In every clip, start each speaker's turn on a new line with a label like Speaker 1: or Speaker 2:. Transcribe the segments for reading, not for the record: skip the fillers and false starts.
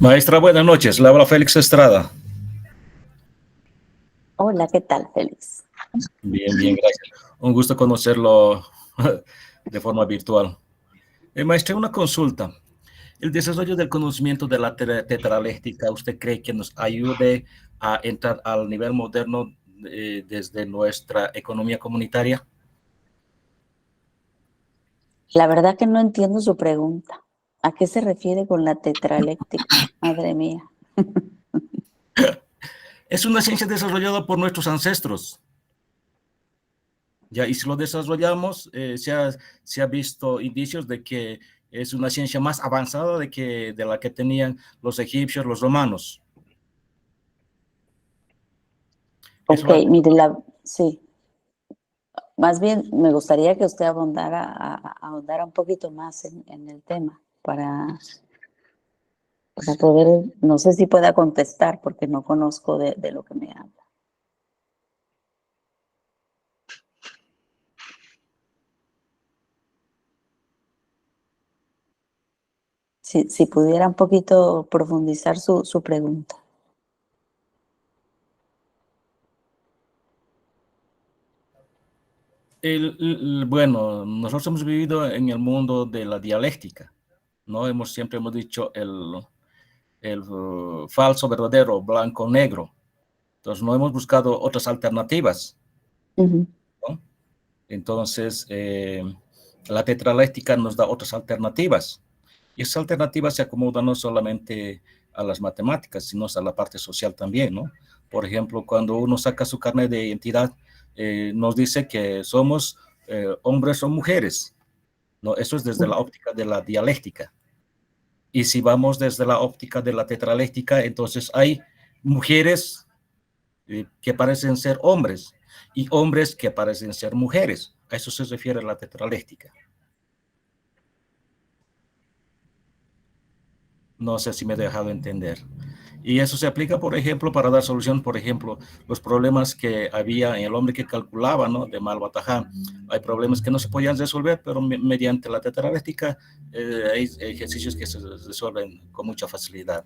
Speaker 1: Maestra, buenas noches. Le habla Félix Estrada.
Speaker 2: Hola, ¿qué tal, Félix?
Speaker 1: Bien, bien, gracias. Un gusto conocerlo de forma virtual. Maestra, una consulta. ¿El desarrollo del conocimiento de la tetraléctica, usted cree que nos ayude a entrar al nivel moderno desde nuestra economía comunitaria?
Speaker 2: La verdad que no entiendo su pregunta. ¿A qué se refiere con la tetraléctica? Madre mía.
Speaker 1: Es una ciencia desarrollada por nuestros ancestros. Ya, y si lo desarrollamos, se ha visto indicios de que es una ciencia más avanzada de la que tenían los egipcios, los romanos. Eso
Speaker 2: Ok,
Speaker 1: va.
Speaker 2: mire, sí. Más bien me gustaría que usted ahondara un poquito más en el tema para poder, no sé si pueda contestar porque no conozco de lo que me habla. Si pudiera un poquito profundizar su pregunta.
Speaker 1: Bueno, nosotros hemos vivido en el mundo de la dialéctica, ¿no? Siempre hemos dicho el falso, verdadero, blanco, negro. Entonces, no hemos buscado otras alternativas,
Speaker 2: Ujú.
Speaker 1: ¿no? Entonces, la tetraléctica nos da otras alternativas. Y esas alternativas se acomodan no solamente a las matemáticas, sino a la parte social también, ¿no? Por ejemplo, cuando uno saca su carnet de identidad, nos dice que somos hombres o mujeres, ¿no? Eso es desde la óptica de la dialéctica. Y si vamos desde la óptica de la tetraléctica, entonces hay mujeres que parecen ser hombres y hombres que parecen ser mujeres. A eso se refiere la tetraléctica. No sé si me he dejado entender. Y eso se aplica, por ejemplo, para dar solución, por ejemplo, los problemas que había en el hombre que calculaba, ¿no? De Malbatajá. Hay problemas que no se podían resolver, pero mediante la tetraléctica hay ejercicios que se resuelven con mucha facilidad.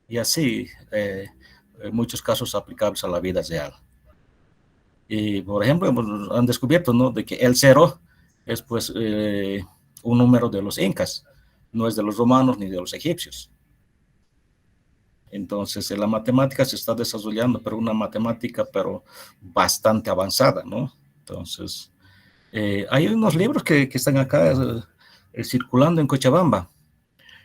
Speaker 1: Y así, en muchos casos aplicables a la vida real. Y, por ejemplo, han descubierto, ¿no? De que el cero es, pues, un número de los incas, no es de los romanos ni de los egipcios. Entonces, la matemática se está desarrollando, pero una matemática, pero bastante avanzada, ¿no? Entonces, hay unos libros que están acá circulando en Cochabamba.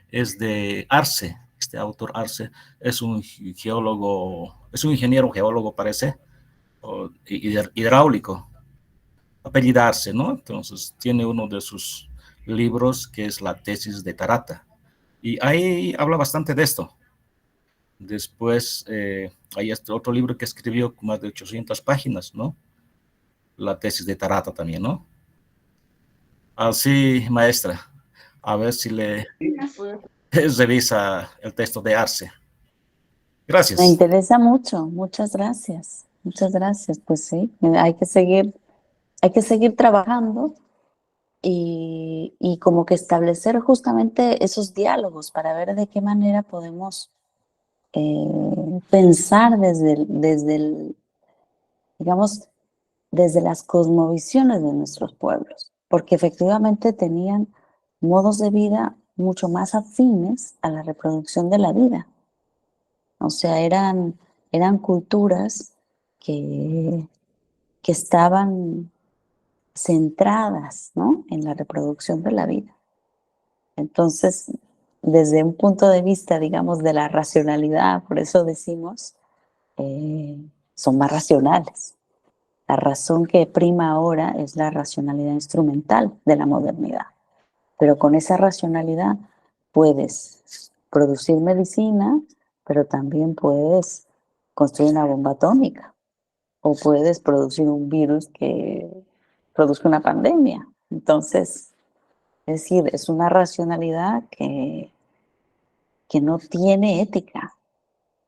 Speaker 1: Es de Arce, este autor Arce es un geólogo, es un ingeniero geólogo, parece, hidráulico, apellida Arce, ¿no? Entonces, tiene uno de sus libros que es la tesis de Tarata. Y ahí habla bastante de esto. Después hay este otro libro que escribió con más de 800 páginas, ¿no? La tesis de Tarata también, ¿no? Así, maestra, a ver si le revisa el texto de Arce.
Speaker 2: Me
Speaker 1: Gracias.
Speaker 2: interesa mucho, muchas gracias. Muchas gracias. Pues sí, hay que seguir trabajando y como que establecer justamente esos diálogos para ver de qué manera podemos pensar digamos, desde las cosmovisiones de nuestros pueblos, porque efectivamente tenían modos de vida mucho más afines a la reproducción de la vida. O sea, eran culturas que, que estaban centradas, ¿no?, en la reproducción de la vida. Entonces, desde un punto de vista, digamos, de la racionalidad, por eso decimos, son más racionales. La razón que prima ahora es la racionalidad instrumental de la modernidad. Pero con esa racionalidad puedes producir medicina, pero también puedes construir una bomba atómica o puedes producir un virus que produzca una pandemia. Entonces, es decir, es una racionalidad que no tiene ética,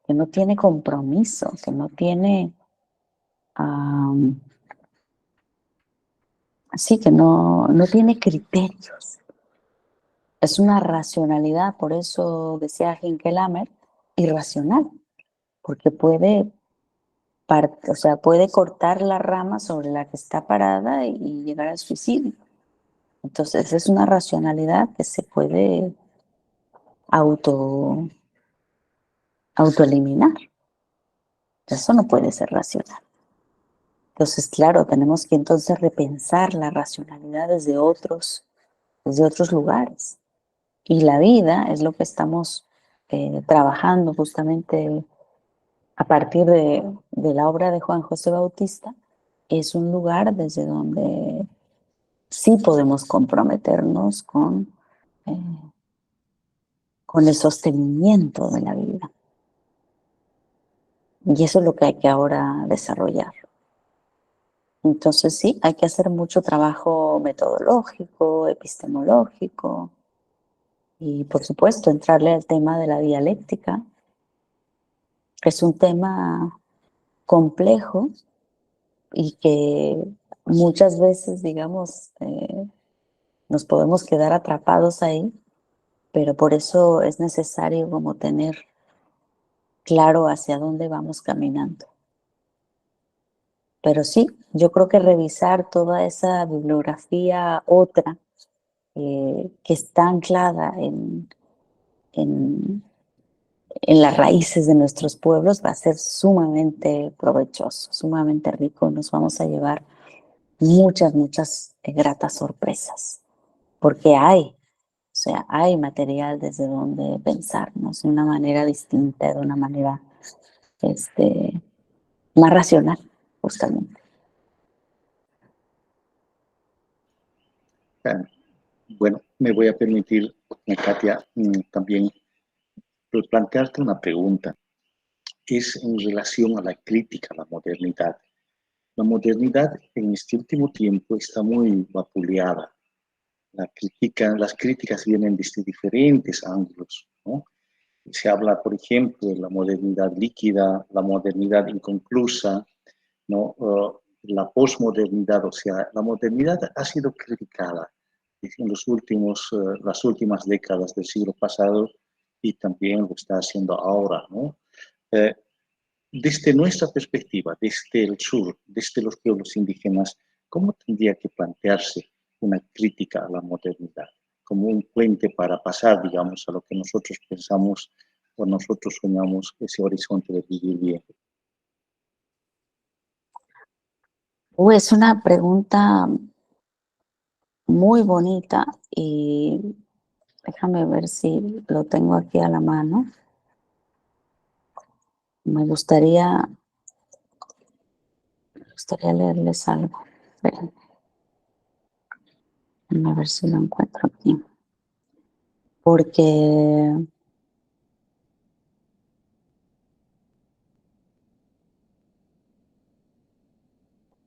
Speaker 2: que no tiene compromiso, que no tiene, sí, que no tiene criterios. Es una racionalidad, por eso decía Hinkelhammer, irracional, porque puede, o sea, puede cortar la rama sobre la que está parada y llegar al suicidio. Entonces es una racionalidad que se puede autoeliminar. Eso no puede ser racional. Entonces, claro, tenemos que entonces repensar la racionalidad desde otros lugares. Y la vida es lo que estamos trabajando justamente a partir de la obra de Juan José Bautista. Es un lugar desde donde sí podemos comprometernos eh, con el sostenimiento de la vida. Y eso es lo que hay que ahora desarrollar. Entonces sí, hay que hacer mucho trabajo metodológico, epistemológico y por supuesto entrarle al tema de la dialéctica, que es un tema complejo y que muchas veces, digamos, nos podemos quedar atrapados ahí, pero por eso es necesario como tener claro hacia dónde vamos caminando. Pero sí, yo creo que revisar toda esa bibliografía otra que está anclada en las raíces de nuestros pueblos va a ser sumamente provechoso, sumamente rico. Nos vamos a llevar muchas gratas sorpresas, porque o sea, hay material desde donde pensarnos de una manera distinta, de una manera más racional, justamente.
Speaker 3: Bueno, me voy a permitir, Katia, también plantearte una pregunta. Es en relación a la crítica a la modernidad. La modernidad en este último tiempo está muy vapuleada. Las críticas vienen desde diferentes ángulos, ¿no? Se habla, por ejemplo, de la modernidad líquida, la modernidad inconclusa, ¿no? La posmodernidad, o sea, la modernidad ha sido criticada en las últimas décadas del siglo pasado y también lo está haciendo ahora, ¿no? Desde nuestra perspectiva, desde el sur, desde los pueblos indígenas, ¿cómo tendría que plantearse una crítica a la modernidad? Como un puente para pasar, digamos, a lo que nosotros pensamos o nosotros soñamos, ese horizonte de vivir bien.
Speaker 2: Es una pregunta muy bonita y déjame ver si lo tengo aquí a la mano. Me gustaría leerles algo. Espérenme. A ver si lo encuentro aquí. Porque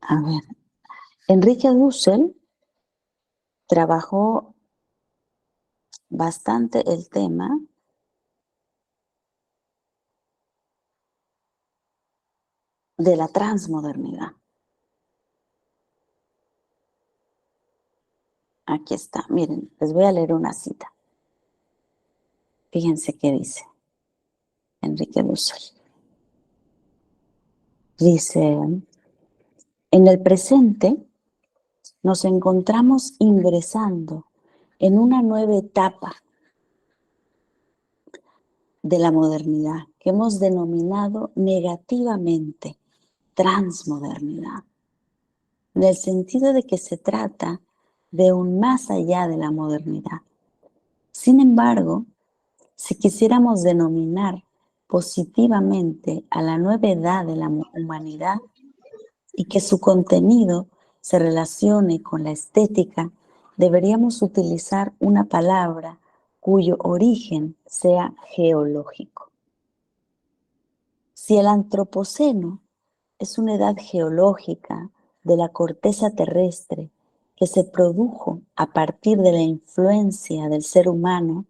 Speaker 2: a ver, Enrique Dussel trabajó bastante el tema de la transmodernidad. Aquí está, miren, les voy a leer una cita. Fíjense qué dice Enrique Dussel. Dice, en el presente nos encontramos ingresando en una nueva etapa de la modernidad que hemos denominado negativamente transmodernidad, en el sentido de que se trata de un más allá de la modernidad. Sin embargo, si quisiéramos denominar positivamente a la nueva edad de la humanidad y que su contenido se relacione con la estética, deberíamos utilizar una palabra cuyo origen sea geológico. Si el antropoceno es una edad geológica de la corteza terrestre que se produjo a partir de la influencia del ser humano,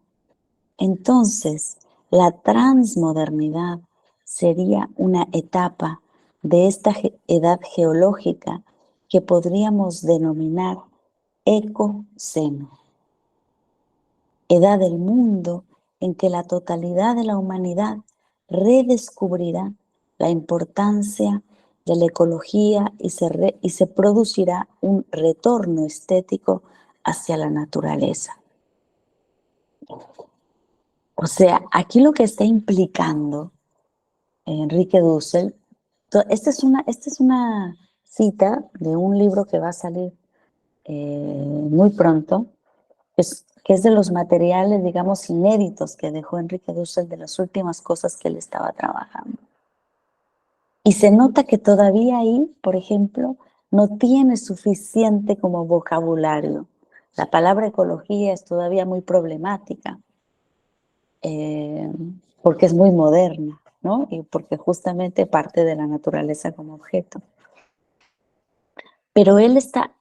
Speaker 2: entonces la transmodernidad sería una etapa de esta edad geológica que podríamos denominar ecoceno. edad del mundo en que la totalidad de la humanidad redescubrirá la importancia de la ecología y se producirá un retorno estético hacia la naturaleza. O sea, aquí lo que está implicando Enrique Dussel, esta es una cita de un libro que va a salir muy pronto, que es de los materiales, digamos, inéditos que dejó Enrique Dussel, de las últimas cosas que él estaba trabajando. Y se nota que todavía ahí, por ejemplo, no tiene suficiente como vocabulario. La palabra ecología es todavía muy problemática, porque es muy moderna, ¿no? Y porque justamente parte de la naturaleza como objeto. Pero él está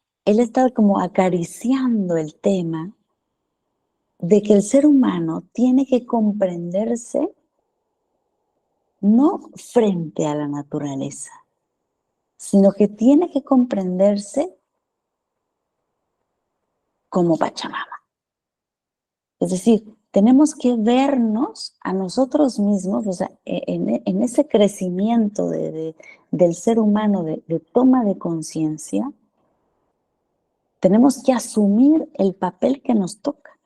Speaker 2: como acariciando el tema de que el ser humano tiene que comprenderse no frente a la naturaleza, sino que tiene que comprenderse como Pachamama. Es decir, tenemos que vernos a nosotros mismos, o sea, en ese crecimiento del ser humano, de toma de conciencia, tenemos que asumir el papel que nos toca.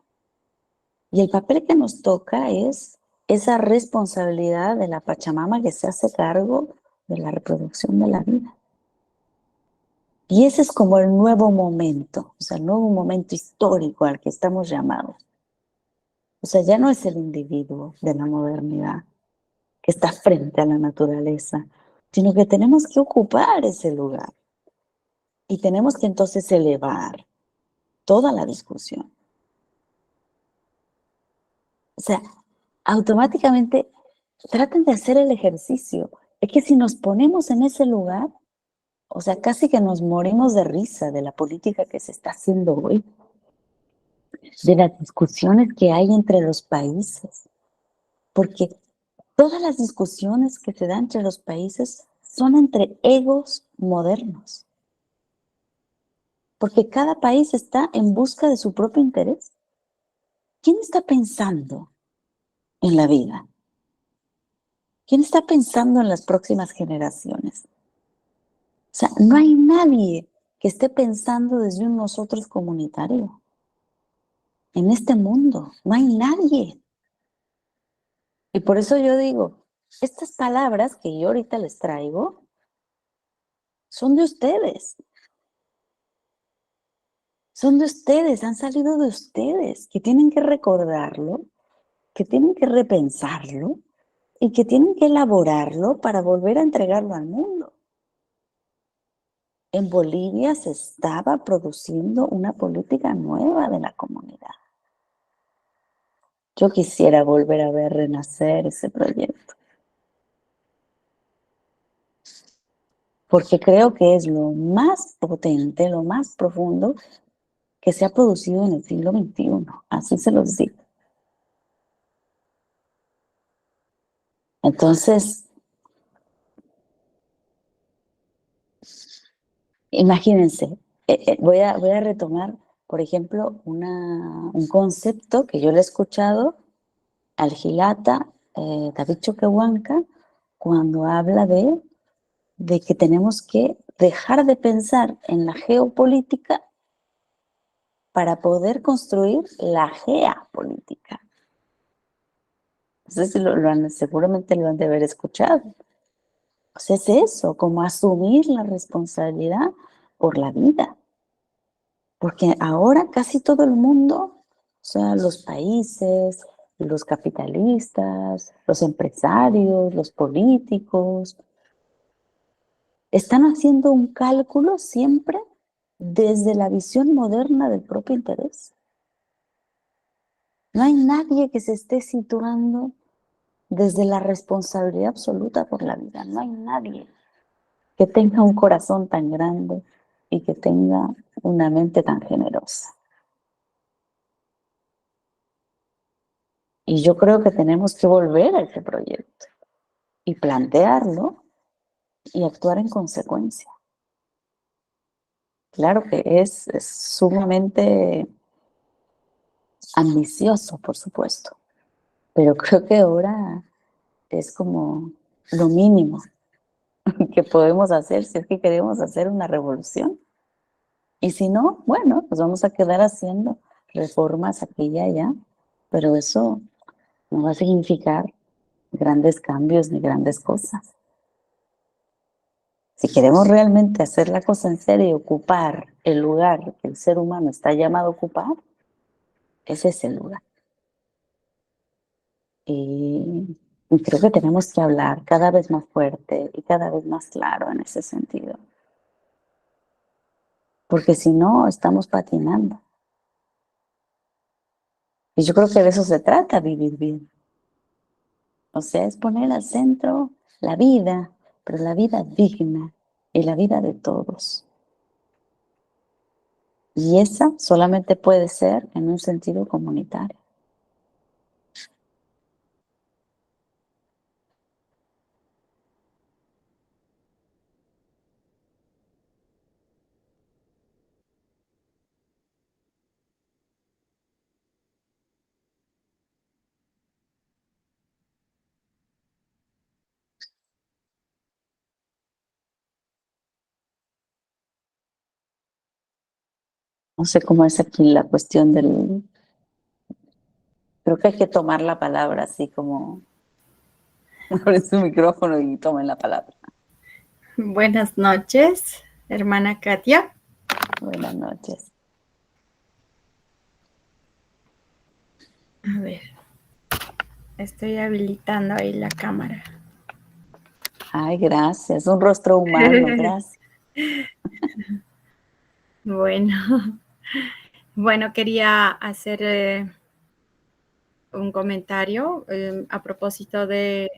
Speaker 2: Y el papel que nos toca es esa responsabilidad de la Pachamama que se hace cargo de la reproducción de la vida. Y ese es como el nuevo momento, o sea, el nuevo momento histórico al que estamos llamados. O sea, ya no es el individuo de la modernidad que está frente a la naturaleza, sino que tenemos que ocupar ese lugar. Y tenemos que entonces elevar toda la discusión. O sea, automáticamente traten de hacer el ejercicio. Es que si nos ponemos en ese lugar, o sea, casi que nos morimos de risa de la política que se está haciendo hoy, de las discusiones que hay entre los países, porque todas las discusiones que se dan entre los países son entre egos modernos, porque cada país está en busca de su propio interés. ¿Quién está pensando en la vida? ¿Quién está pensando en las próximas generaciones? O sea, no hay nadie que esté pensando desde un nosotros comunitario. En este mundo, no hay nadie. Y por eso yo digo, estas palabras que yo ahorita les traigo son de ustedes. Son de ustedes, han salido de ustedes, que tienen que recordarlo, que tienen que repensarlo y que tienen que elaborarlo para volver a entregarlo al mundo. En Bolivia se estaba produciendo una política nueva de la comunidad. Yo quisiera volver a ver renacer ese proyecto. Porque creo que es lo más potente, lo más profundo que se ha producido en el siglo XXI. Así se los digo. Entonces, imagínense, voy a retomar, por ejemplo, un concepto que yo le he escuchado al Gilata David Choquehuanca cuando habla de que tenemos que dejar de pensar en la geopolítica para poder construir la geopolítica. No sé si seguramente lo han de haber escuchado. O sea, es eso, como asumir la responsabilidad por la vida. Porque ahora casi todo el mundo, o sea, los países, los capitalistas, los empresarios, los políticos, están haciendo un cálculo siempre desde la visión moderna del propio interés. No hay nadie que se esté situando desde la responsabilidad absoluta por la vida. No hay nadie que tenga un corazón tan grande y que tenga una mente tan generosa. Y yo creo que tenemos que volver a ese proyecto y plantearlo y actuar en consecuencia. Claro que es sumamente ambicioso, por supuesto, pero creo que ahora es como lo mínimo que podemos hacer si es que queremos hacer una revolución. Y si no, bueno, nos vamos a quedar haciendo reformas aquí y allá, pero eso no va a significar grandes cambios ni grandes cosas. Si queremos realmente hacer la cosa en serio y ocupar el lugar que el ser humano está llamado a ocupar, ese es el lugar. Y creo que tenemos que hablar cada vez más fuerte y cada vez más claro en ese sentido. Porque si no, estamos patinando. Y yo creo que de eso se trata, vivir bien. O sea, es poner al centro la vida, pero la vida digna y la vida de todos. Y esa solamente puede ser en un sentido comunitario. No sé cómo es aquí la cuestión del... Creo que hay que tomar la palabra así como... Abre su micrófono y tomen la palabra.
Speaker 4: Buenas noches, hermana Katia.
Speaker 2: Buenas noches.
Speaker 4: A ver, estoy habilitando ahí la cámara.
Speaker 2: Ay, gracias. Un rostro humano, gracias.
Speaker 4: Bueno, quería hacer un comentario a propósito de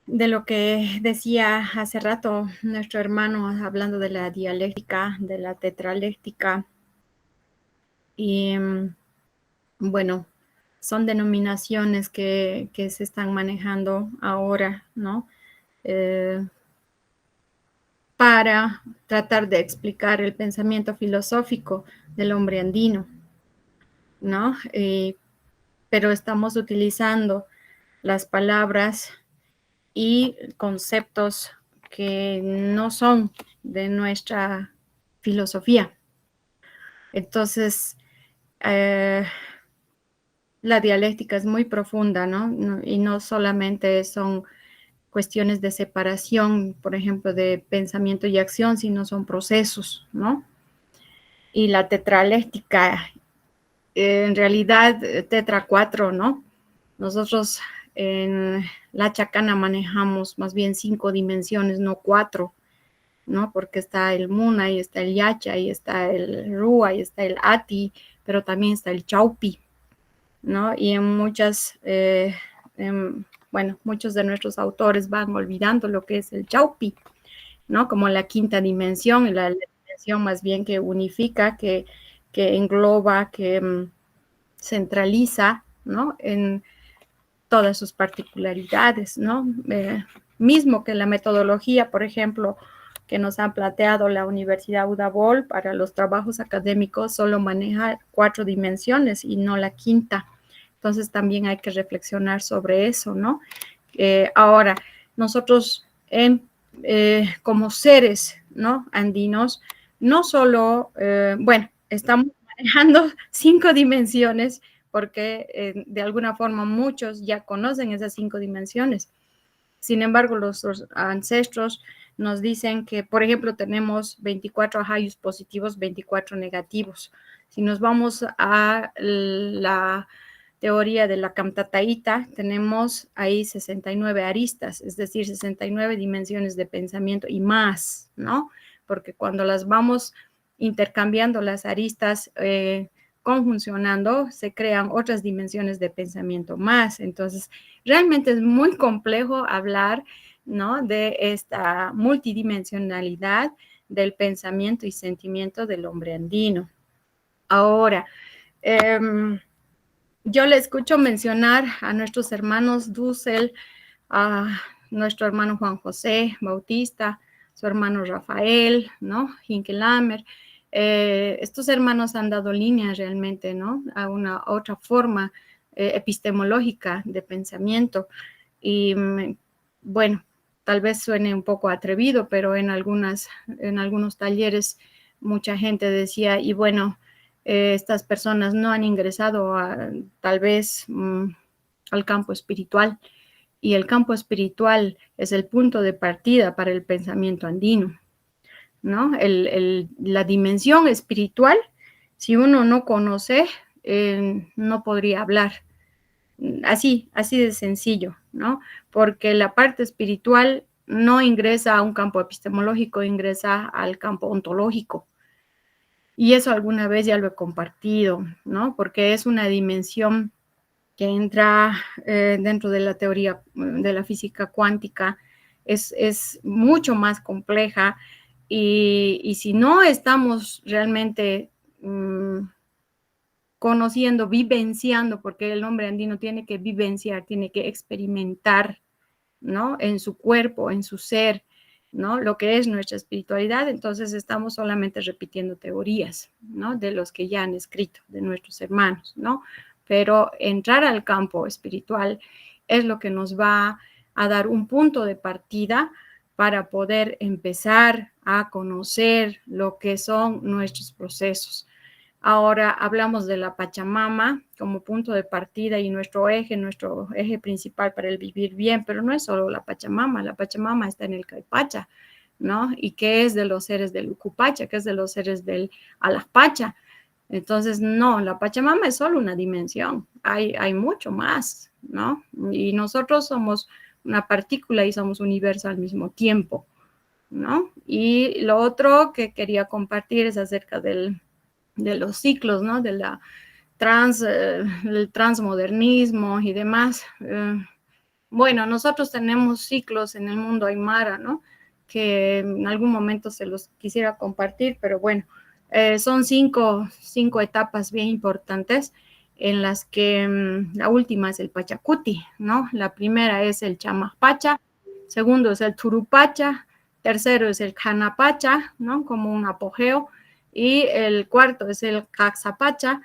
Speaker 4: lo que decía hace rato nuestro hermano hablando de la dialéctica, de la tetraléctica. Y bueno, son denominaciones que se están manejando ahora, ¿no? Para tratar de explicar el pensamiento filosófico del hombre andino, ¿no? Pero estamos utilizando las palabras y conceptos que no son de nuestra filosofía. Entonces, la dialéctica es muy profunda, ¿no? Y no solamente son cuestiones de separación, por ejemplo, de pensamiento y acción, sino son procesos, ¿no? Y la tetraléctica, en realidad, tetra 4, ¿no? Nosotros en la chacana manejamos más bien 5 dimensiones, no 4, ¿no? Porque está el Muna, y está el Yacha, y está el Rúa, y está el Ati, pero también está el Chaupi, ¿no? Y en bueno, muchos de nuestros autores van olvidando lo que es el Chaupi, ¿no? Como la quinta dimensión, la dimensión más bien que unifica, que engloba, que centraliza, ¿no? En todas sus particularidades, ¿no? Mismo que la metodología, por ejemplo, que nos han planteado la Universidad Udabol para los trabajos académicos, solo maneja 4 dimensiones y no la quinta. Entonces también hay que reflexionar sobre eso, ¿no? Ahora, nosotros como seres, ¿no? Andinos, no solo, bueno, estamos manejando 5 dimensiones porque de alguna forma muchos ya conocen esas 5 dimensiones. Sin embargo, los ancestros nos dicen que, por ejemplo, tenemos 24 ajayus positivos, 24 negativos. Si nos vamos a la teoría de la Kamtataíta, tenemos ahí 69 aristas, es decir, 69 dimensiones de pensamiento y más, ¿no? Porque cuando las vamos intercambiando las aristas, conjuncionando, se crean otras dimensiones de pensamiento más. Entonces, realmente es muy complejo hablar, ¿no? De esta multidimensionalidad del pensamiento y sentimiento del hombre andino. Ahora, yo le escucho mencionar a nuestros hermanos Dussel, a nuestro hermano Juan José Bautista, su hermano Rafael, ¿no? Hinkelamer, estos hermanos han dado línea realmente, ¿no? A otra forma epistemológica de pensamiento. Y bueno, tal vez suene un poco atrevido, pero en algunos talleres mucha gente decía, y bueno, estas personas no han ingresado tal vez al campo espiritual, y el campo espiritual es el punto de partida para el pensamiento andino, ¿no? La dimensión espiritual, si uno no conoce, no podría hablar. Así de sencillo, ¿no? Porque la parte espiritual no ingresa a un campo epistemológico, ingresa al campo ontológico. Y eso alguna vez ya lo he compartido, ¿no? Porque es una dimensión que entra dentro de la teoría de la física cuántica, es mucho más compleja y si no estamos realmente conociendo, vivenciando, porque el hombre andino tiene que vivenciar, tiene que experimentar, ¿no? En su cuerpo, en su ser, ¿no? Lo que es nuestra espiritualidad, entonces estamos solamente repitiendo teorías, ¿no? De los que ya han escrito, de nuestros hermanos, ¿no? Pero entrar al campo espiritual es lo que nos va a dar un punto de partida para poder empezar a conocer lo que son nuestros procesos. Ahora hablamos de la Pachamama como punto de partida y nuestro eje principal para el vivir bien, pero no es solo la Pachamama está en el Caipacha, ¿no? Y que es de los seres del Ucupacha, que es de los seres del Alajpacha. Entonces, no, la Pachamama es solo una dimensión, hay mucho más, ¿no? Y nosotros somos una partícula y somos universo al mismo tiempo, ¿no? Y lo otro que quería compartir es acerca de los ciclos, ¿no? De el transmodernismo y demás. Bueno, nosotros tenemos ciclos en el mundo aymara, ¿no? Que en algún momento se los quisiera compartir, pero bueno, son cinco etapas bien importantes en las que la última es el Pachacuti, ¿no? La primera es el Chamajpacha, segundo es el Turupacha, tercero es el Canapacha, ¿no? Como un apogeo, y el cuarto es el Caxapacha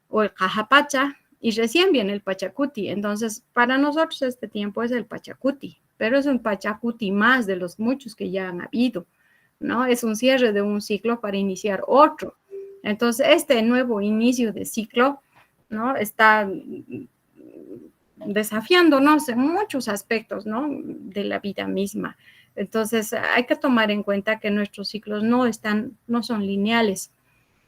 Speaker 4: o el Cajapacha, y recién viene el Pachacuti. Entonces, para nosotros este tiempo es el Pachacuti, pero es un Pachacuti más de los muchos que ya han habido, ¿no? Es un cierre de un ciclo para iniciar otro. Entonces, este nuevo inicio de ciclo, ¿no? Está desafiándonos en muchos aspectos, ¿no? De la vida misma. Entonces, hay que tomar en cuenta que nuestros ciclos no son lineales,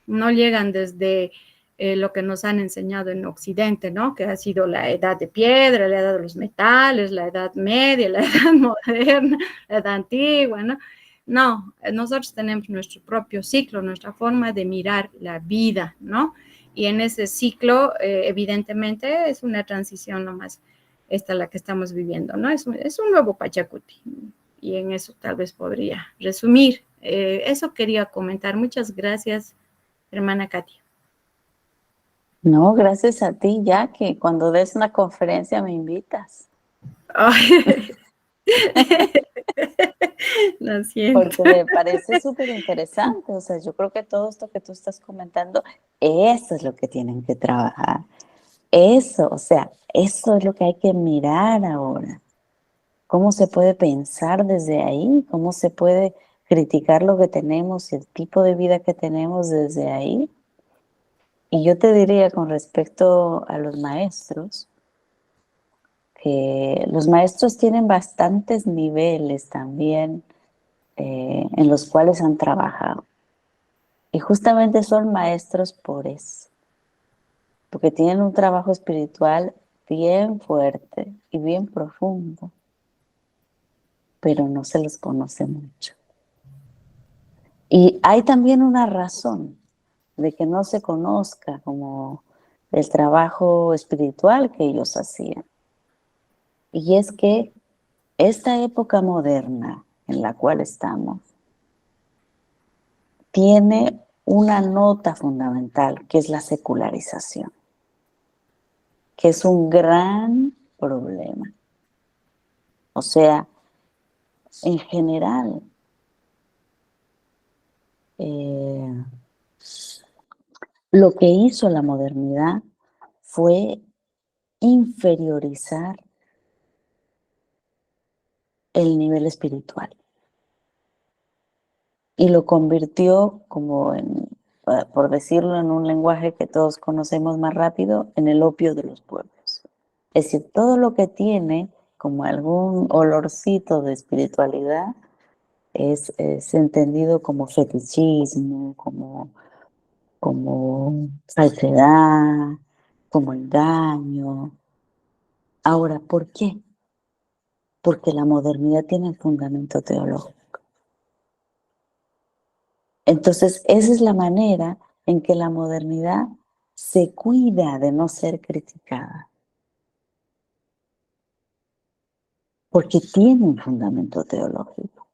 Speaker 4: no llegan desde lo que nos han enseñado en Occidente, ¿no? Que ha sido la edad de piedra, la edad de los metales, la edad media, la edad moderna, la edad antigua, ¿no? No, nosotros tenemos nuestro propio ciclo, nuestra forma de mirar la vida, ¿no? Y en ese ciclo, evidentemente, es una transición nomás, esta la que estamos viviendo, ¿no? Es un nuevo Pachacuti. Y en eso tal vez podría resumir. Eso quería comentar. Muchas gracias, hermana Katia.
Speaker 2: No, gracias a ti, ya que cuando des una conferencia me invitas.
Speaker 4: Ay. Lo siento.
Speaker 2: Porque me parece súper interesante. O sea, yo creo que todo esto que tú estás comentando, eso es lo que tienen que trabajar. Eso, o sea, eso es lo que hay que mirar ahora. ¿Cómo se puede pensar desde ahí? ¿Cómo se puede criticar lo que tenemos y el tipo de vida que tenemos desde ahí? Y yo te diría con respecto a los maestros, que los maestros tienen bastantes niveles también en los cuales han trabajado. Y justamente son maestros por eso, porque tienen un trabajo espiritual bien fuerte y bien profundo, pero no se les conoce mucho. Y hay también una razón de que no se conozca como el trabajo espiritual que ellos hacían. Y es que esta época moderna en la cual estamos tiene una nota fundamental, que es la secularización, que es un gran problema. O sea, en general, Lo que hizo la modernidad fue inferiorizar el nivel espiritual y lo convirtió como por decirlo en un lenguaje que todos conocemos más rápido, en el opio de los pueblos. Es decir, todo lo que tiene como algún olorcito de espiritualidad es entendido como fetichismo, como falsedad, como engaño. Ahora, ¿por qué? Porque la modernidad tiene el fundamento teológico. Entonces, esa es la manera en que la modernidad se cuida de no ser criticada. Porque tiene un fundamento teológico.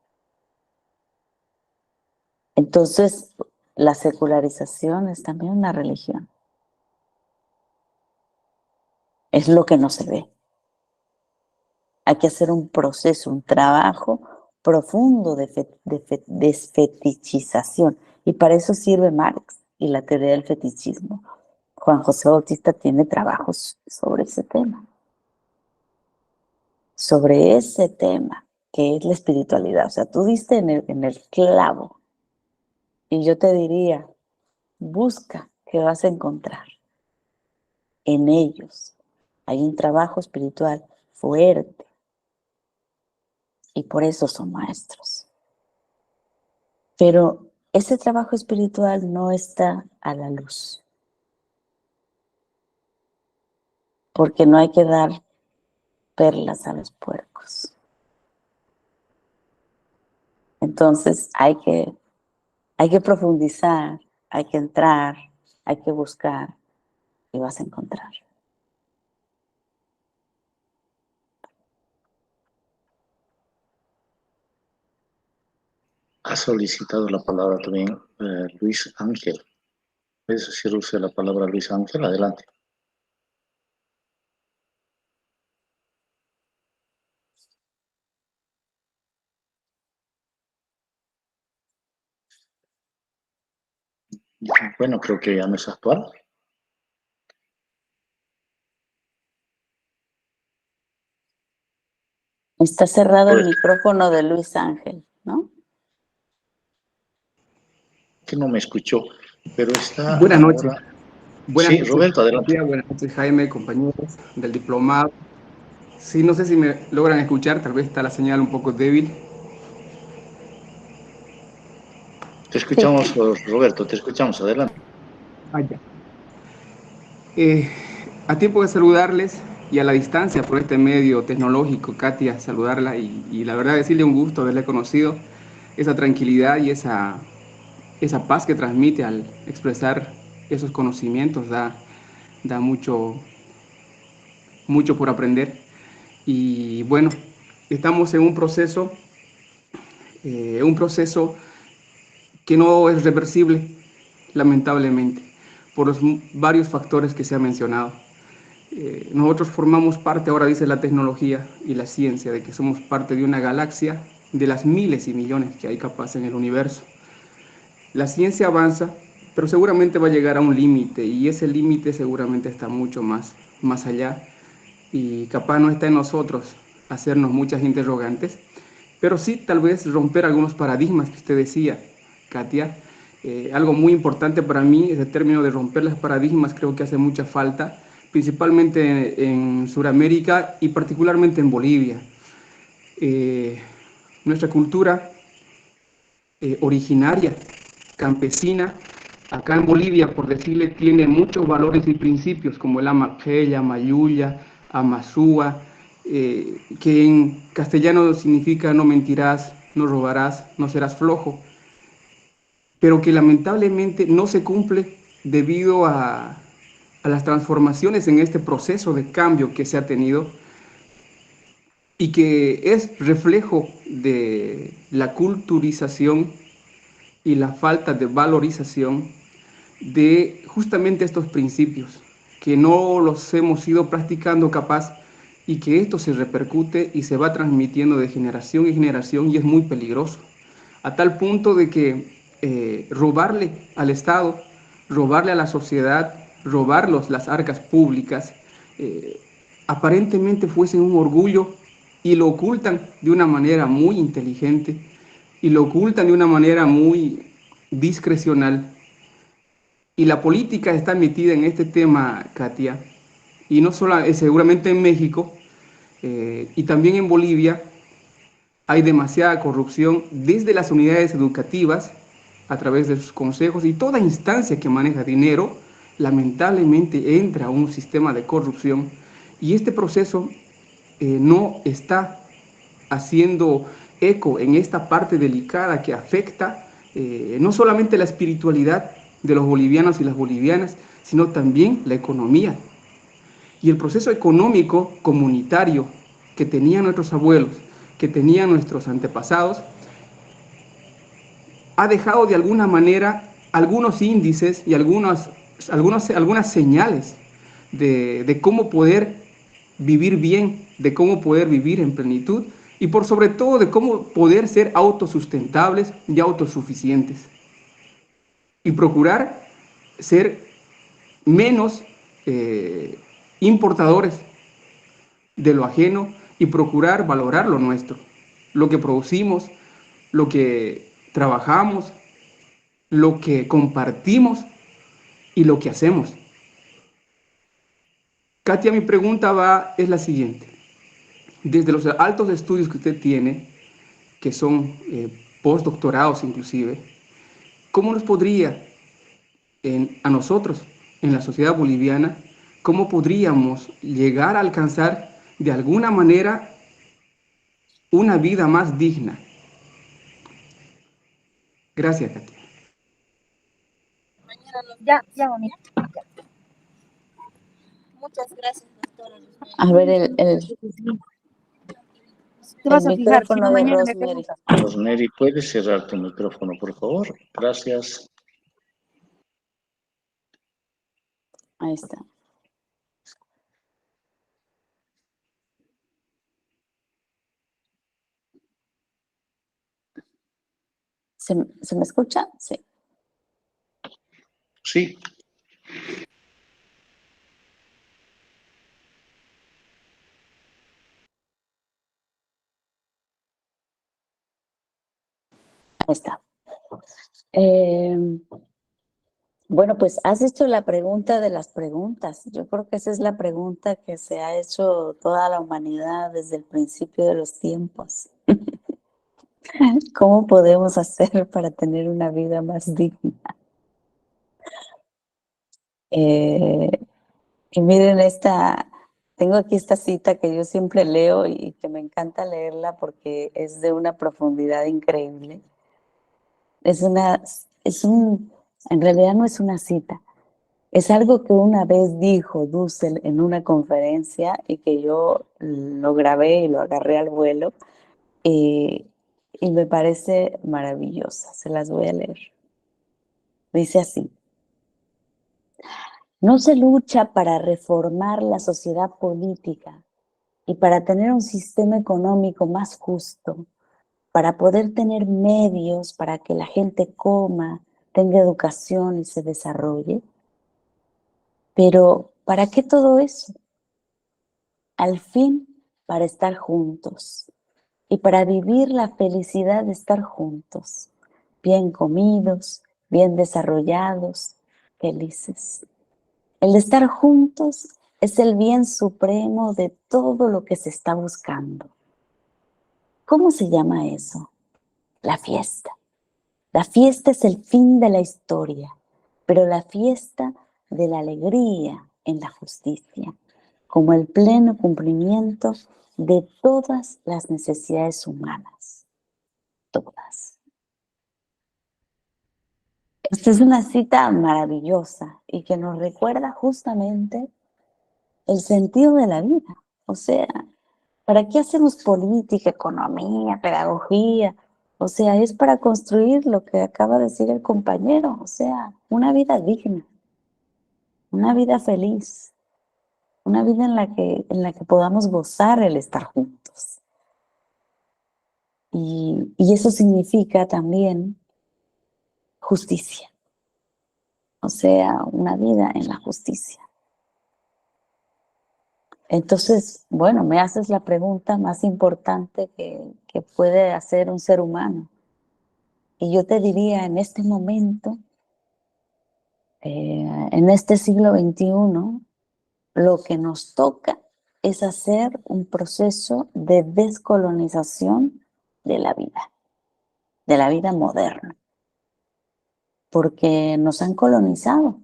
Speaker 2: Entonces, la secularización es también una religión. Es lo que no se ve. Hay que hacer un proceso, un trabajo profundo de desfetichización. Y para eso sirve Marx y la teoría del fetichismo. Juan José Bautista tiene trabajos sobre ese tema. Sobre ese tema, que es la espiritualidad. O sea, tú diste en el clavo. Y yo te diría, busca que vas a encontrar en ellos. Hay un trabajo espiritual fuerte. Y por eso son maestros. Pero ese trabajo espiritual no está a la luz. Porque no hay que dar perlas a los puercos. Entonces hay que profundizar, hay que entrar, hay que buscar y vas a encontrar.
Speaker 3: Ha solicitado la palabra también Luis Ángel. ¿Puedes hacer uso de la palabra Luis Ángel? Adelante. Bueno, creo que ya no es actual.
Speaker 2: Está cerrado el micrófono de Luis Ángel, ¿no?
Speaker 3: Que no me escuchó, pero está
Speaker 5: Buenas noches.
Speaker 3: ahora...
Speaker 5: Buenas
Speaker 3: Sí,
Speaker 5: noches,
Speaker 3: Roberto, adelante.
Speaker 5: buenas noches, Jaime, compañeros del diplomado. Sí, no sé si me logran escuchar, tal vez está la señal un poco débil.
Speaker 3: Te escuchamos, Roberto, te escuchamos, adelante.
Speaker 5: Ya. A tiempo de saludarles y a la distancia por este medio tecnológico, Katia, saludarla y la verdad decirle un gusto haberle conocido, esa tranquilidad y esa paz que transmite al expresar esos conocimientos da mucho por aprender. Y bueno, estamos en un proceso que no es reversible, lamentablemente, por los varios factores que se han mencionado. Nosotros formamos parte, ahora dice la tecnología y la ciencia, de que somos parte de una galaxia de las miles y millones que hay capaz en el universo. La ciencia avanza, pero seguramente va a llegar a un límite y ese límite seguramente está mucho más allá y capaz no está en nosotros hacernos muchas interrogantes, pero sí tal vez romper algunos paradigmas que usted decía, Katia. Algo muy importante para mí, ese término de romper los paradigmas, creo que hace mucha falta, principalmente en Sudamérica y particularmente en Bolivia. Nuestra cultura originaria, campesina, acá en Bolivia, por decirle, tiene muchos valores y principios como el amaqueya, mayuya, amazúa, que en castellano significa no mentirás, no robarás, no serás flojo, pero que lamentablemente no se cumple debido a las transformaciones en este proceso de cambio que se ha tenido y que es reflejo de la culturización y la falta de valorización de justamente estos principios, que no los hemos ido practicando capaz y que esto se repercute y se va transmitiendo de generación en generación y es muy peligroso, a tal punto de que robarle al Estado robarle a la sociedad, robarlos las arcas públicas, aparentemente fuesen un orgullo y lo ocultan de una manera muy inteligente y lo ocultan de una manera muy discrecional. Y la política está metida en este tema, Katia, y no solo, seguramente en México y también en Bolivia hay demasiada corrupción desde las unidades educativas, a través de sus consejos y toda instancia que maneja dinero, lamentablemente entra a un sistema de corrupción y este proceso no está haciendo eco en esta parte delicada que afecta no solamente la espiritualidad de los bolivianos y las bolivianas, sino también la economía. Y el proceso económico comunitario que tenían nuestros abuelos, que tenían nuestros antepasados, ha dejado de alguna manera algunos índices y algunas señales de cómo poder vivir bien, de cómo poder vivir en plenitud y por sobre todo de cómo poder ser autosustentables y autosuficientes. Y procurar ser menos importadores de lo ajeno y procurar valorar lo nuestro, lo que producimos, lo que trabajamos, lo que compartimos y lo que hacemos. Katia, mi pregunta es la siguiente. Desde los altos estudios que usted tiene, que son postdoctorados inclusive, ¿cómo nos podría, a nosotros, en la sociedad boliviana, cómo podríamos llegar a alcanzar de alguna manera una vida más digna? Gracias, Katia.
Speaker 6: Ya, bonito. Muchas gracias, doctora.
Speaker 2: A ver,
Speaker 6: Te vas
Speaker 2: el
Speaker 6: a fijar, si
Speaker 2: micrófono
Speaker 6: no
Speaker 2: de
Speaker 6: mañana me
Speaker 2: Rosemary.
Speaker 6: preguntas.
Speaker 3: Rosemary, ¿puedes cerrar tu micrófono, por favor? Gracias.
Speaker 2: Ahí está. ¿Se me escucha? Sí.
Speaker 3: Sí.
Speaker 2: Ahí está. Bueno, pues has hecho la pregunta de las preguntas. Yo creo que esa es la pregunta que se ha hecho toda la humanidad desde el principio de los tiempos. ¿Cómo podemos hacer para tener una vida más digna? Y miren tengo aquí esta cita que yo siempre leo y que me encanta leerla porque es de una profundidad increíble. En realidad no es una cita, es algo que una vez dijo Dussel en una conferencia y que yo lo grabé y lo agarré al vuelo y me parece maravillosa, se las voy a leer. Dice así: no se lucha para reformar la sociedad política y para tener un sistema económico más justo, para poder tener medios para que la gente coma, tenga educación y se desarrolle. Pero, ¿para qué todo eso? Al fin, para estar juntos y para vivir la felicidad de estar juntos, bien comidos, bien desarrollados, felices. El de estar juntos es el bien supremo de todo lo que se está buscando. ¿Cómo se llama eso? La fiesta. La fiesta es el fin de la historia, pero la fiesta de la alegría en la justicia, como el pleno cumplimiento de todas las necesidades humanas. Todas. Esta es una cita maravillosa y que nos recuerda justamente el sentido de la vida. O sea, ¿para qué hacemos política, economía, pedagogía? O sea, es para construir lo que acaba de decir el compañero, o sea, una vida digna, una vida feliz, una vida en la que podamos gozar el estar juntos. Y eso significa también justicia. o sea, una vida en la justicia. Entonces, bueno, me haces la pregunta más importante que puede hacer un ser humano. Y yo te diría, en este momento, en este siglo XXI, lo que nos toca es hacer un proceso de descolonización de la vida moderna, porque nos han colonizado.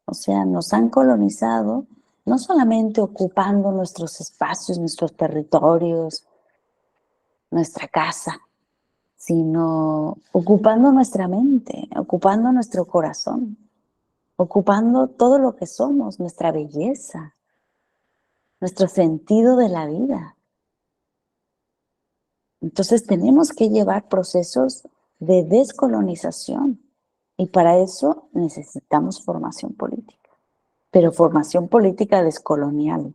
Speaker 2: O sea, nos han colonizado no solamente ocupando nuestros espacios, nuestros territorios, nuestra casa, sino ocupando nuestra mente, ocupando nuestro corazón, ocupando todo lo que somos, nuestra belleza, nuestro sentido de la vida. Entonces tenemos que llevar procesos de descolonización y para eso necesitamos formación política, pero formación política descolonial.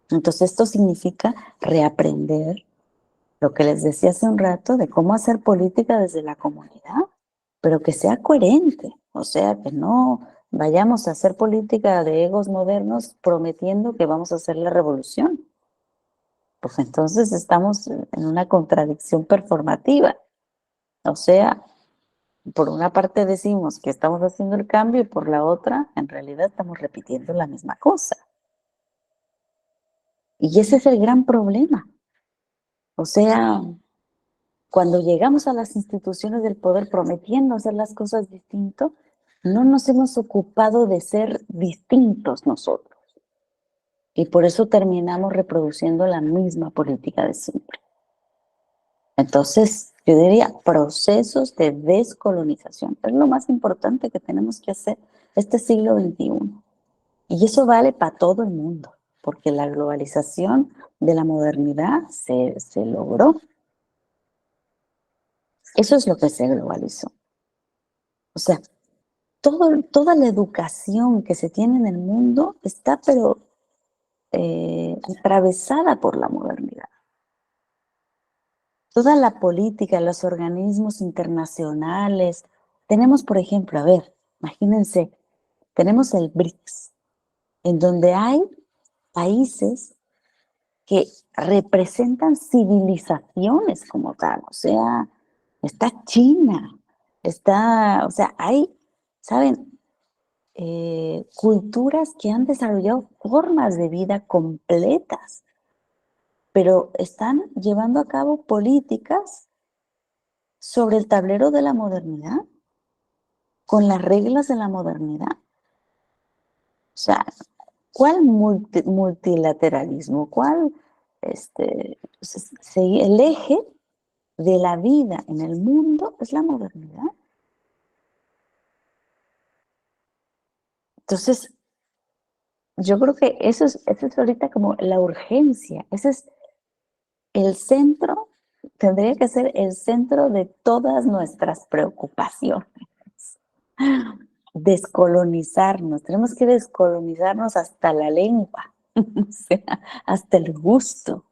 Speaker 2: Entonces esto significa reaprender lo que les decía hace un rato de cómo hacer política desde la comunidad, pero que sea coherente, o sea, que no vayamos a hacer política de egos modernos prometiendo que vamos a hacer la revolución. Pues entonces estamos en una contradicción performativa. O sea, por una parte decimos que estamos haciendo el cambio y por la otra, en realidad estamos repitiendo la misma cosa. Y ese es el gran problema. O sea, cuando llegamos a las instituciones del poder prometiendo hacer las cosas distinto, no nos hemos ocupado de ser distintos nosotros. Y por eso terminamos reproduciendo la misma política de siempre. Entonces, yo diría procesos de descolonización. Es lo más importante que tenemos que hacer este siglo XXI. Y eso vale para todo el mundo, porque la globalización de la modernidad se logró. Eso es lo que se globalizó. O sea, toda la educación que se tiene en el mundo está, pero atravesada por la modernidad. Toda la política, los organismos internacionales. Tenemos, por ejemplo, a ver, imagínense, tenemos el BRICS, en donde hay países que representan civilizaciones como tal. O sea, está China, o sea, hay, ¿saben? Culturas que han desarrollado formas de vida completas, pero están llevando a cabo políticas sobre el tablero de la modernidad, con las reglas de la modernidad. O sea, ¿cuál multilateralismo? ¿Cuál el eje de la vida en el mundo es la modernidad? Entonces, yo creo que eso es ahorita como la urgencia. Ese es el centro, tendría que ser el centro de todas nuestras preocupaciones. Descolonizarnos, tenemos que descolonizarnos hasta la lengua, o sea, hasta el gusto,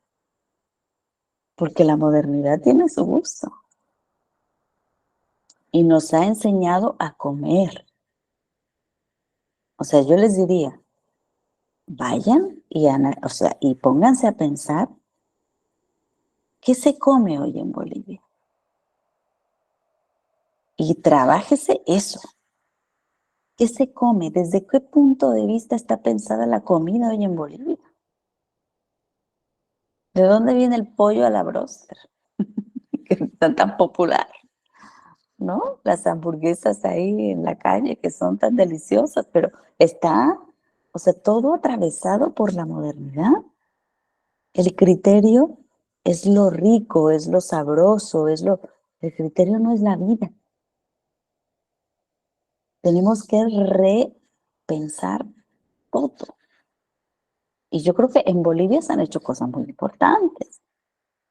Speaker 2: porque la modernidad tiene su gusto y nos ha enseñado a comer. O sea, yo les diría, vayan y pónganse a pensar qué se come hoy en Bolivia y trabájese eso. ¿Qué se come? ¿Desde qué punto de vista está pensada la comida hoy en Bolivia? ¿De dónde viene el pollo a la bróster? Que es tan popular, ¿no? Las hamburguesas ahí en la calle que son tan deliciosas, pero está, o sea, todo atravesado por la modernidad. El criterio es lo rico, es lo sabroso, el criterio no es la vida. Tenemos que repensar todo. Y yo creo que en Bolivia se han hecho cosas muy importantes.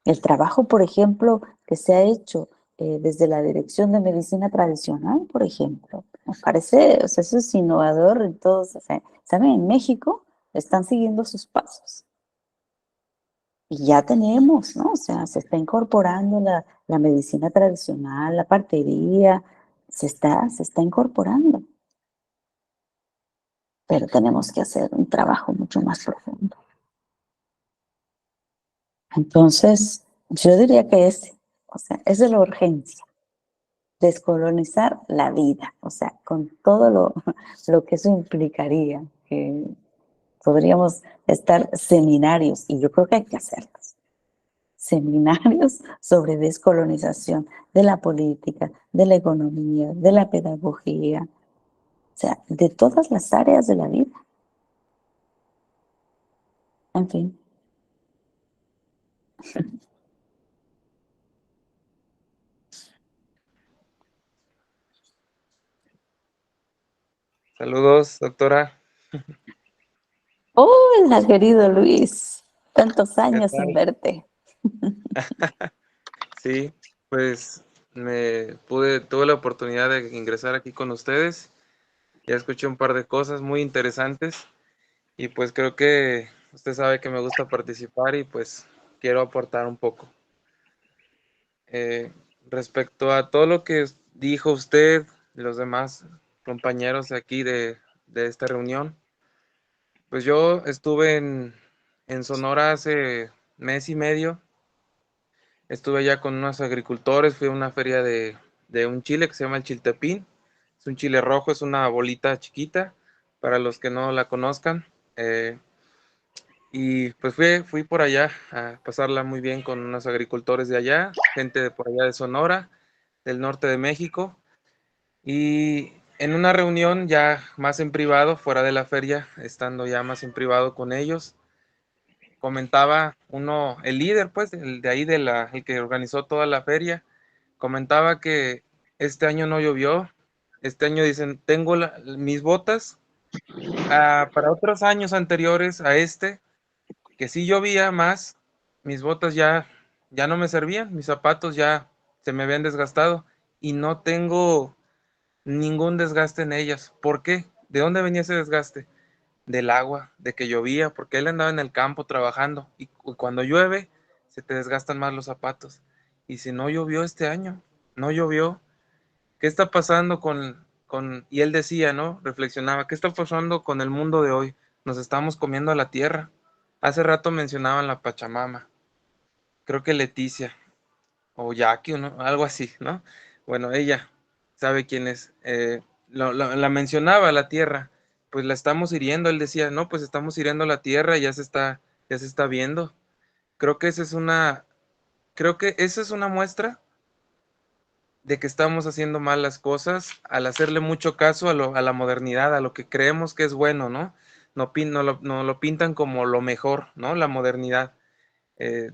Speaker 2: El trabajo, por ejemplo, que se ha hecho desde la Dirección de Medicina Tradicional, por ejemplo, me parece, o sea, eso es innovador en todos. O sea, ¿saben? En México están siguiendo sus pasos. Y ya tenemos, ¿no? O sea, se está incorporando la medicina tradicional, la partería, se está incorporando, pero tenemos que hacer un trabajo mucho más profundo. Entonces, yo diría que esa es la urgencia, descolonizar la vida, o sea, con todo lo que eso implicaría, que podríamos estar seminarios, y yo creo que hay que hacerlos, seminarios sobre descolonización de la política, de la economía, de la pedagogía, o sea, de todas las áreas de la vida. En fin.
Speaker 7: Saludos, doctora.
Speaker 2: Hola, querido Luis, tantos
Speaker 7: ¿Qué
Speaker 2: años sin
Speaker 7: tal?
Speaker 2: verte.
Speaker 7: Sí, pues tuve la oportunidad de ingresar aquí con ustedes. Ya escuché un par de cosas muy interesantes y pues creo que usted sabe que me gusta participar y pues quiero aportar un poco. Eh, Respecto a todo lo que dijo usted y los demás compañeros de aquí de esta reunión, pues yo estuve en Sonora hace mes y medio. Estuve allá con unos agricultores, fui a una feria de un chile que se llama el chiltepín. Es un chile rojo, es una bolita chiquita, para los que no la conozcan. Y pues fui por allá a pasarla muy bien con unos agricultores de allá, gente de por allá de Sonora, del norte de México. Y en una reunión ya más en privado, fuera de la feria, estando ya más en privado con ellos, comentaba uno, el líder, pues, el de ahí el que organizó toda la feria, comentaba que este año no llovió. Este año dicen, tengo mis botas para otros años anteriores a este, que sí llovía más, mis botas ya no me servían, mis zapatos ya se me habían desgastado y no tengo ningún desgaste en ellas. ¿Por qué? ¿De dónde venía ese desgaste? Del agua, de que llovía, porque él andaba en el campo trabajando y cuando llueve se te desgastan más los zapatos. Y si no llovió este año, no llovió, ¿qué está pasando y él decía, ¿no? Reflexionaba, ¿qué está pasando con el mundo de hoy? Nos estamos comiendo a la tierra. Hace rato mencionaban la Pachamama, creo que Leticia o Jackie, ¿no? Algo así, ¿no? Bueno, ella sabe quién es. La mencionaba la tierra, pues la estamos hiriendo. Él decía, no, pues estamos hiriendo la tierra y ya se está viendo. Creo que creo que esa es una muestra de que estamos haciendo mal las cosas al hacerle mucho caso a la modernidad, a lo que creemos que es bueno, ¿no? No lo pintan como lo mejor, ¿no? La modernidad. Eh,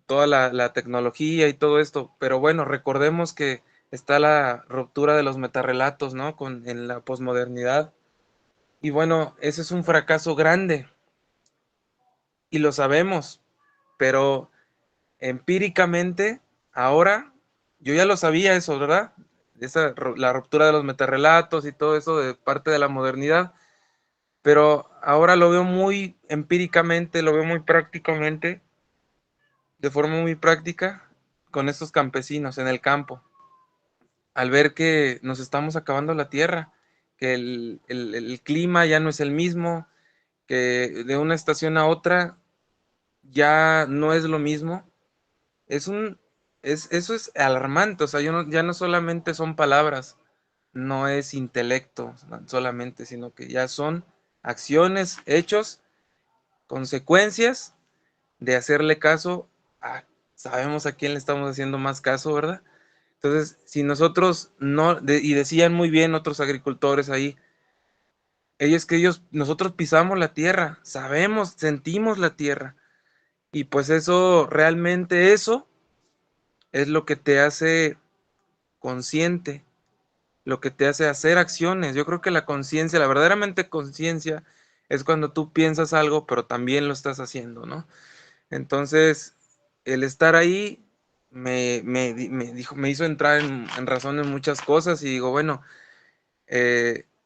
Speaker 7: Toda la tecnología y todo esto, pero bueno, recordemos que está la ruptura de los metarrelatos, ¿no? En la posmodernidad. Y bueno, ese es un fracaso grande y lo sabemos, pero empíricamente, ahora, yo ya lo sabía eso, ¿verdad? La ruptura de los metarrelatos y todo eso de parte de la modernidad, pero ahora lo veo muy empíricamente, lo veo muy prácticamente, de forma muy práctica, con estos campesinos en el campo, al ver que nos estamos acabando la tierra, que el clima ya no es el mismo, que de una estación a otra ya no es lo mismo. Es un, eso es alarmante, o sea, ya no solamente son palabras, no es intelecto solamente, sino que ya son acciones, hechos, consecuencias de hacerle caso a, sabemos a quién le estamos haciendo más caso, ¿verdad? Entonces, si nosotros no, y decían muy bien otros agricultores ahí, nosotros pisamos la tierra, sabemos, sentimos la tierra, y pues eso es lo que te hace consciente, lo que te hace hacer acciones. Yo creo que la conciencia, la verdaderamente conciencia, es cuando tú piensas algo, pero también lo estás haciendo, ¿no? Entonces, el estar ahí me hizo entrar en razón en muchas cosas y digo, bueno,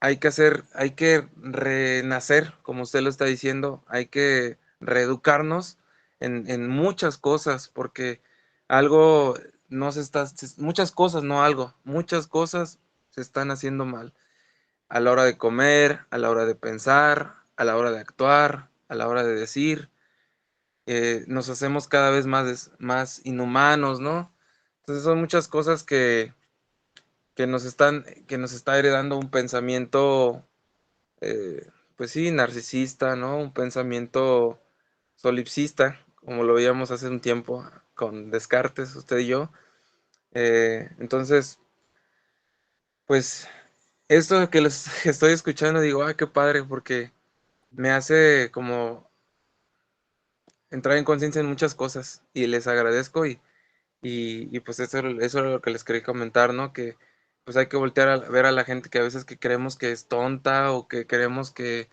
Speaker 7: hay que renacer, como usted lo está diciendo, hay que reeducarnos en muchas cosas, porque algo no se está, muchas cosas, no algo, muchas cosas se están haciendo mal. A la hora de comer, a la hora de pensar, a la hora de actuar, a la hora de decir. Nos hacemos cada vez más inhumanos, ¿no? Entonces son muchas cosas que nos está heredando un pensamiento, pues sí, narcisista, ¿no? Un pensamiento solipsista, como lo veíamos hace un tiempo con Descartes, usted y yo. Entonces, pues, esto que les estoy escuchando, digo, qué padre, porque me hace como entrar en conciencia en muchas cosas, y les agradezco, y pues eso es lo que les quería comentar, ¿no? Que pues hay que voltear a ver a la gente que a veces que creemos que es tonta, o que creemos que,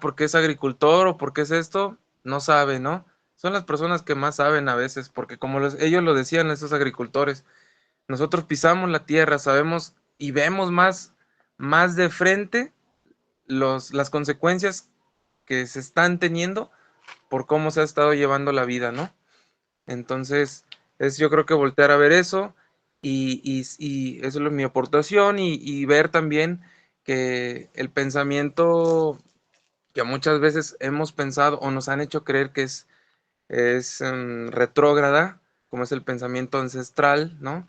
Speaker 7: ¿por qué es agricultor o por qué es esto? No sabe, ¿no? Son las personas que más saben a veces, porque como ellos lo decían, esos agricultores, nosotros pisamos la tierra, sabemos y vemos más de frente las consecuencias que se están teniendo por cómo se ha estado llevando la vida, ¿no? Entonces, yo creo que voltear a ver eso, y eso es mi aportación, y ver también que el pensamiento que muchas veces hemos pensado o nos han hecho creer que es retrógrada, como es el pensamiento ancestral, ¿no?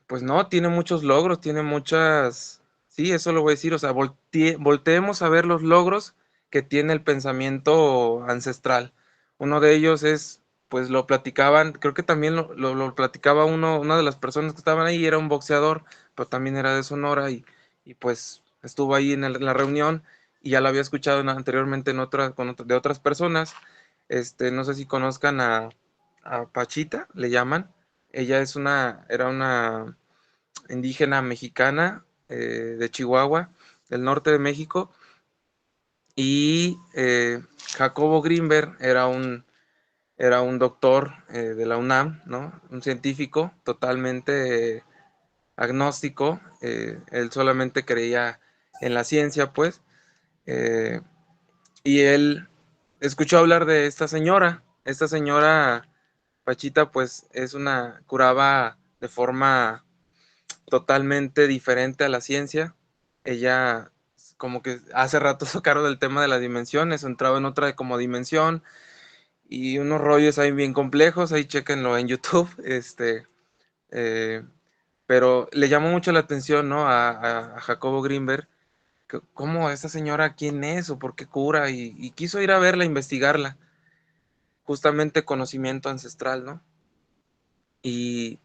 Speaker 7: Pues no, tiene muchos logros, tiene muchas, sí, eso lo voy a decir, o sea, volteemos a ver los logros que tiene el pensamiento ancestral. Uno de ellos es, pues lo platicaban, creo que también lo platicaba una de las personas que estaban ahí, era un boxeador, pero también era de Sonora, y pues estuvo ahí en la reunión, y ya lo había escuchado anteriormente de otras personas. No sé si conozcan a Pachita, le llaman. Ella era una indígena mexicana, de Chihuahua, del norte de México, y Jacobo Grinberg era un doctor de la UNAM, ¿no? Un científico totalmente agnóstico. Él solamente creía en la ciencia, pues, y él escuchó hablar de esta señora. Esta señora Pachita, pues, curaba de forma totalmente diferente a la ciencia. Ella, como que hace rato sacaron del tema de las dimensiones, entraba en otra como dimensión, y unos rollos ahí bien complejos, ahí chéquenlo en YouTube. Eh, pero le llamó mucho la atención, ¿no? A Jacobo Grinberg, cómo esta señora, quién es o por qué cura, y quiso ir a verla, investigarla, justamente conocimiento ancestral, ¿no? Y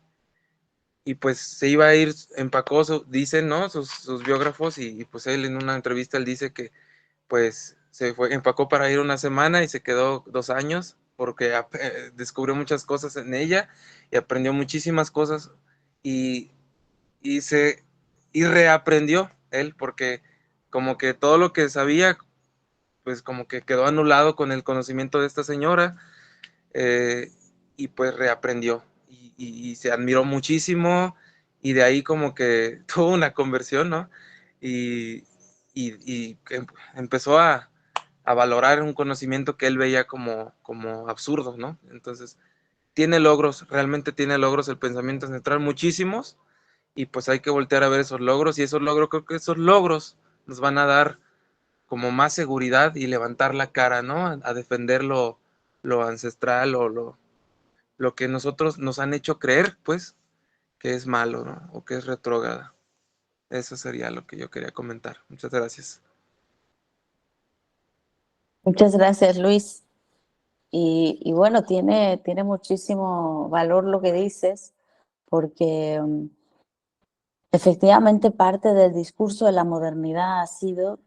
Speaker 7: pues se iba a ir, empacó, dicen, ¿no? Sus biógrafos, y pues él en una entrevista él dice que pues empacó para ir una semana y se quedó 2 años, porque descubrió muchas cosas en ella y aprendió muchísimas cosas, y, y se y reaprendió él, porque como que todo lo que sabía, pues como que quedó anulado con el conocimiento de esta señora, y pues reaprendió, y se admiró muchísimo, y de ahí como que tuvo una conversión, ¿no? Y empezó a valorar un conocimiento que él veía como absurdo, ¿no? Entonces, tiene logros, realmente tiene logros el pensamiento central, muchísimos, y pues hay que voltear a ver esos logros, y creo que esos logros nos van a dar como más seguridad y levantar la cara, ¿no? A defender lo ancestral, o lo que nosotros nos han hecho creer, pues, que es malo, ¿no? O que es retrógrada. Eso sería lo que yo quería comentar. Muchas gracias.
Speaker 2: Muchas gracias, Luis. Y bueno, tiene muchísimo valor lo que dices, porque efectivamente parte del discurso de la modernidad ha sido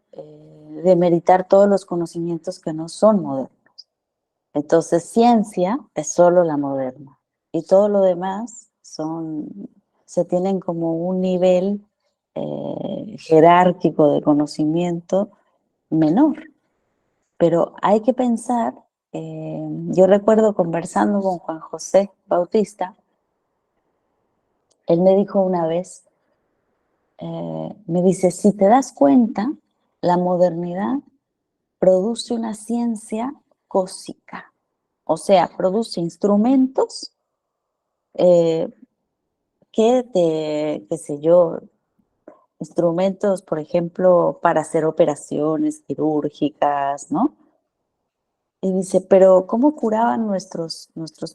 Speaker 2: demeritar todos los conocimientos que no son modernos. Entonces, ciencia es solo la moderna, y todo lo demás se tienen como un nivel jerárquico de conocimiento menor. Pero hay que pensar, yo recuerdo conversando con Juan José Bautista, él me dijo una vez, me dice, si te das cuenta, la modernidad produce una ciencia cósica, o sea, produce instrumentos qué sé yo, instrumentos, por ejemplo, para hacer operaciones quirúrgicas, ¿no? Y dice, pero ¿cómo curaban nuestros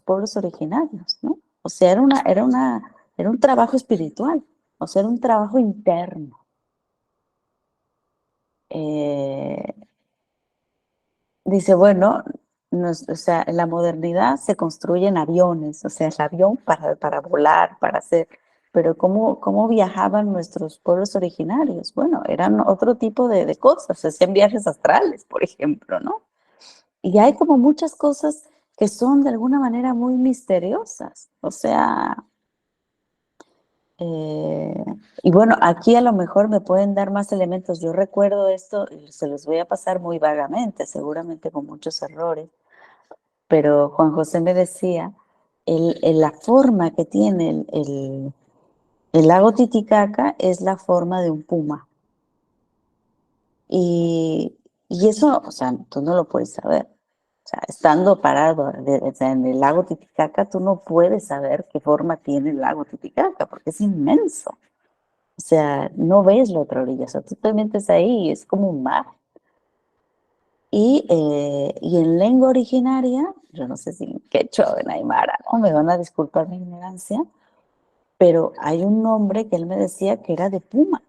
Speaker 2: pueblos originarios, ¿no? O sea, era un trabajo espiritual, o sea, era un trabajo interno. Dice, bueno, o sea, en la modernidad se construyen aviones, o sea, el avión para volar, para hacer, pero ¿cómo viajaban nuestros pueblos originarios? Bueno, eran otro tipo de cosas, se hacían viajes astrales, por ejemplo, ¿no? Y hay como muchas cosas que son de alguna manera muy misteriosas, o sea, y bueno, aquí a lo mejor me pueden dar más elementos. Yo recuerdo esto y se los voy a pasar muy vagamente, seguramente con muchos errores, pero Juan José me decía, la forma que tiene el lago Titicaca es la forma de un puma. Y eso, o sea, tú no lo puedes saber. O sea, estando parado en el lago Titicaca, tú no puedes saber qué forma tiene el lago Titicaca, porque es inmenso. O sea, no ves la otra orilla, o sea, tú te metes ahí y es como un mar. Y en lengua originaria, yo no sé si en quechua o en aymara, ¿no? Me van a disculpar mi ignorancia, pero hay un nombre que él me decía que era de puma.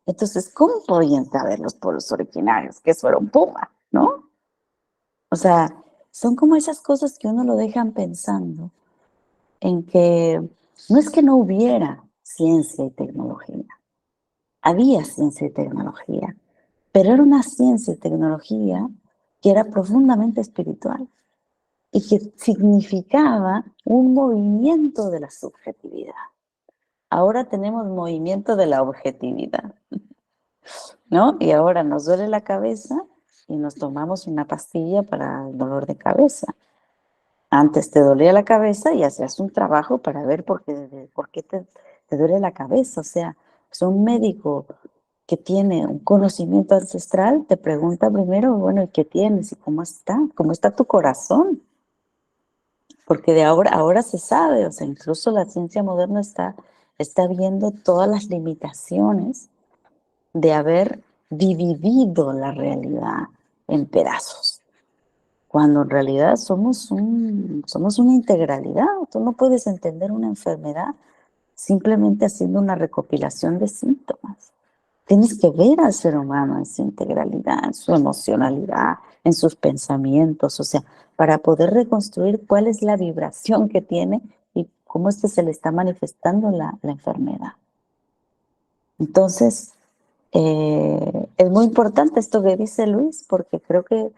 Speaker 2: Entonces, ¿cómo podían saber los pueblos originarios que eso era un puma, no? O sea, son como esas cosas que uno lo dejan pensando en que no es que no hubiera ciencia y tecnología, había ciencia y tecnología, pero era una ciencia y tecnología que era profundamente espiritual y que significaba un movimiento de la subjetividad. Ahora tenemos movimiento de la objetividad, ¿no? Y ahora nos duele la cabeza y nos tomamos una pastilla para el dolor de cabeza. Antes te dolía la cabeza y hacías un trabajo para ver por qué te duele la cabeza. O sea, es un médico que tiene un conocimiento ancestral, te pregunta primero, bueno, ¿y qué tienes? ¿Y cómo está? ¿Cómo está tu corazón? Porque de ahora se sabe, o sea, incluso la ciencia moderna está viendo todas las limitaciones de haber dividido la realidad en pedazos, cuando en realidad somos una integralidad. Tú no puedes entender una enfermedad simplemente haciendo una recopilación de síntomas. Tienes que ver al ser humano en su integralidad, en su emocionalidad, en sus pensamientos, o sea, para poder reconstruir cuál es la vibración que tiene y cómo es que se le está manifestando la enfermedad. Entonces, es muy importante esto que dice Luis, porque creo que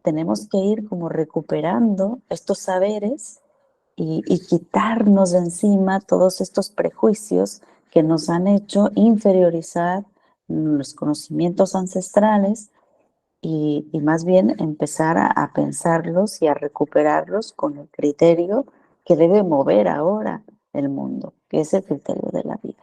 Speaker 2: tenemos que ir como recuperando estos saberes y quitarnos de encima todos estos prejuicios que nos han hecho inferiorizar los conocimientos ancestrales y más bien empezar a pensarlos y a recuperarlos con el criterio que debe mover ahora el mundo, que es el criterio de la vida.